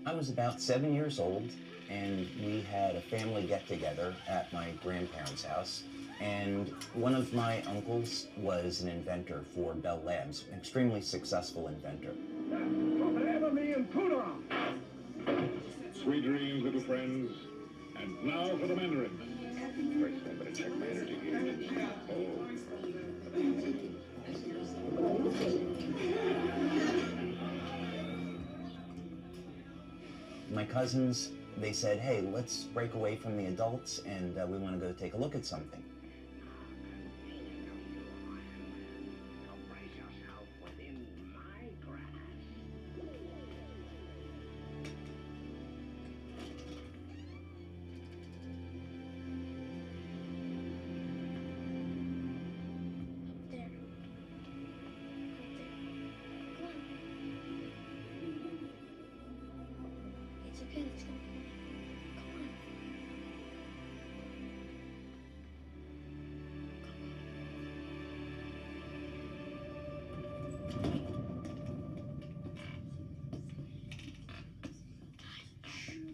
I was about 7 years old, and we had a family get-together at my grandparents' house. And one of my uncles was an inventor for Bell Labs, an extremely successful inventor. Sweet dreams, little friends. And now for the Mandarin. First, I better check my energy gauge. My cousins, they said, hey, let's break away from the adults and we want to go take a look at something.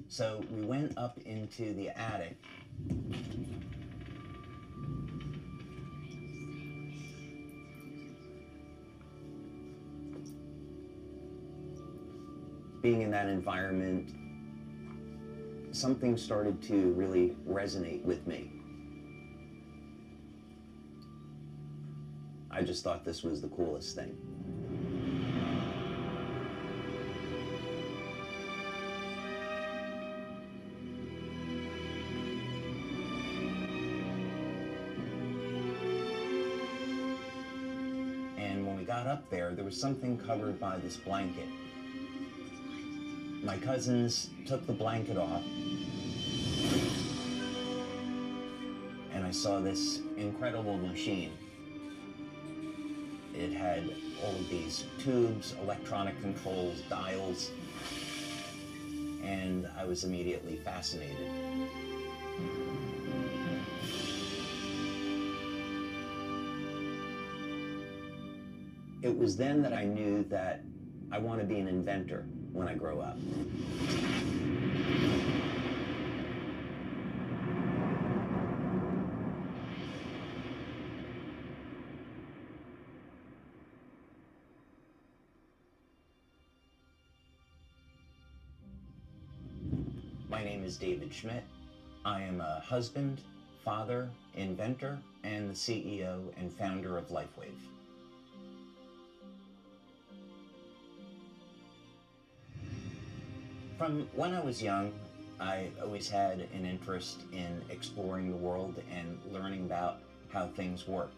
So we went up into the attic. Being in that environment, something started to really resonate with me. I just thought this was the coolest thing. And when we got up there was something covered by this blanket. My cousins took the blanket off, and I saw this incredible machine. It had all of these tubes, electronic controls, dials, and I was immediately fascinated. It was then that I knew that I want to be an inventor when I grow up. My name is David Schmidt. I am a husband, father, inventor, and the CEO and founder of Lifewave. From when I was young, I always had an interest in exploring the world and learning about how things work.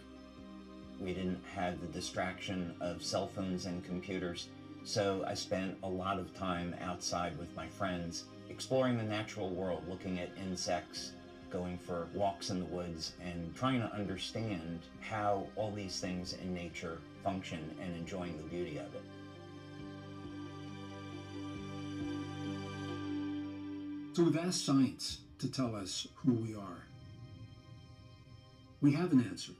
We didn't have the distraction of cell phones and computers, so I spent a lot of time outside with my friends, exploring the natural world, looking at insects, going for walks in the woods, and trying to understand how all these things in nature function and enjoying the beauty of it. So we've asked science to tell us who we are. We have an answer,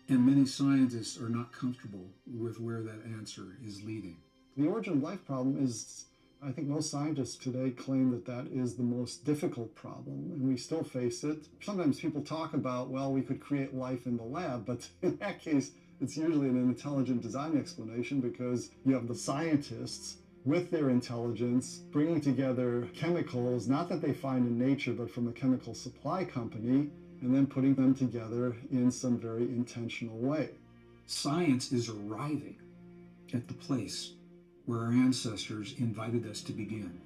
and many scientists are not comfortable with where that answer is leading. The origin of life problem is, I think most scientists today claim that that is the most difficult problem, and we still face it. Sometimes people talk about, well, we could create life in the lab, but in that case, it's usually an intelligent design explanation because you have the scientists with their intelligence, bringing together chemicals, not that they find in nature, but from a chemical supply company, and then putting them together in some very intentional way. Science is arriving at the place where our ancestors invited us to begin.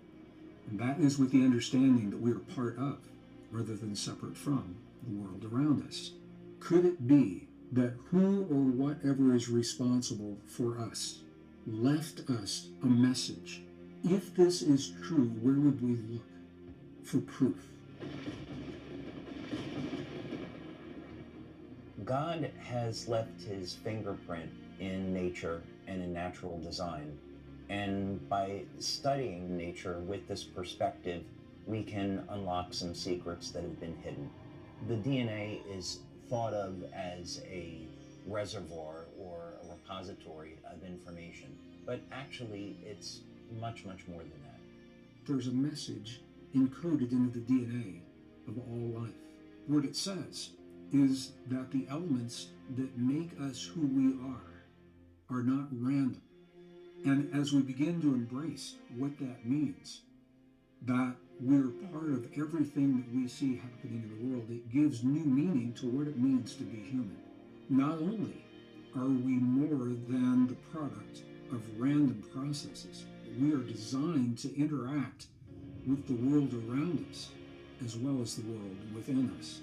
And that is with the understanding that we are part of, rather than separate from, the world around us. Could it be that who or whatever is responsible for us left us a message? If this is true, where would we look for proof? God has left his fingerprint in nature and in natural design. And by studying nature with this perspective, we can unlock some secrets that have been hidden. The DNA is thought of as a reservoir or a repository of information, but actually it's much, much more than that. there's a message encoded into the DNA of all life. What it says is that the elements that make us who we are not random. And as we begin to embrace what that means, that we're part of everything that we see happening in the world, it gives new meaning to what it means to be human. Not only are we more than the product of random processes, we are designed to interact with the world around us as well as the world within us.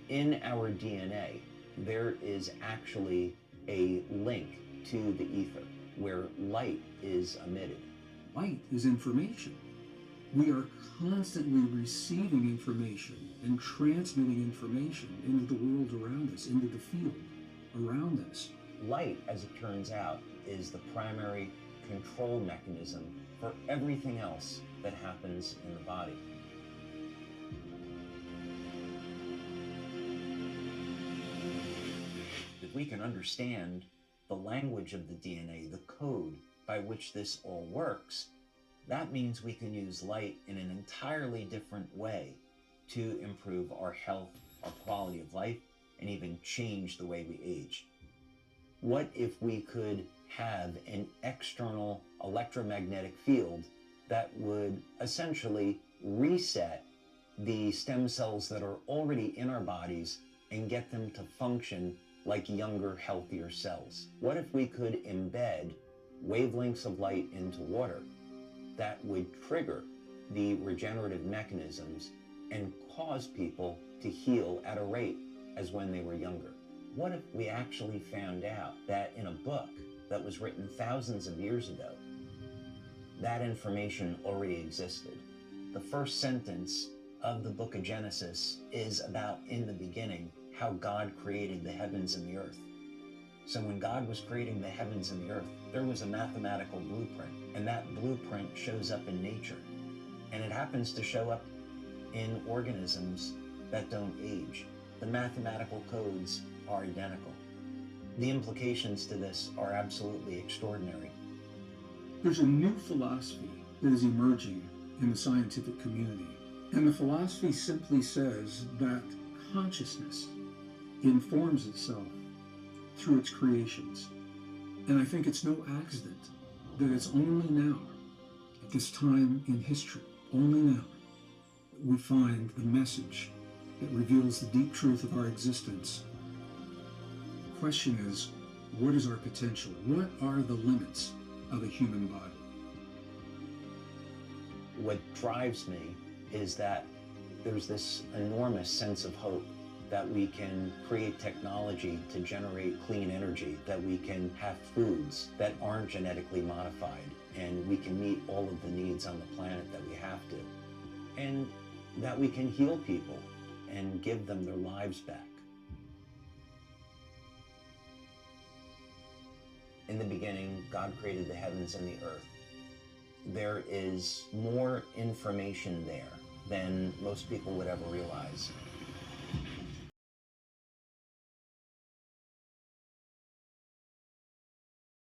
In our DNA, there is actually a link to the ether where light is emitted. Light is information. We are constantly receiving information and transmitting information into the world around us, into the field around us. Light, as it turns out, is the primary control mechanism for everything else that happens in the body. If we can understand the language of the DNA, the code by which this all works, that means we can use light in an entirely different way to improve our health, our quality of life, and even change the way we age. What if we could have an external electromagnetic field that would essentially reset the stem cells that are already in our bodies and get them to function like younger, healthier cells? What if we could embed wavelengths of light into water that would trigger the regenerative mechanisms and cause people to heal at a rate as when they were younger? What if we actually found out that in a book that was written thousands of years ago, that information already existed? The first sentence of the book of Genesis is about, in the beginning, how God created the heavens and the earth. So when God was creating the heavens and the earth, there was a mathematical blueprint, and that blueprint shows up in nature. And it happens to show up in organisms that don't age. The mathematical codes are identical. The implications to this are absolutely extraordinary. There's a new philosophy that is emerging in the scientific community. And the philosophy simply says that consciousness informs itself through its creations. And I think it's no accident that it's only now, at this time in history, only now, that we find the message that reveals the deep truth of our existence. The question is, what is our potential? What are the limits of a human body? What drives me is that there's this enormous sense of hope that we can create technology to generate clean energy, that we can have foods that aren't genetically modified, and we can meet all of the needs on the planet that we have to, and that we can heal people and give them their lives back. In the beginning, God created the heavens and the earth. There is more information there than most people would ever realize.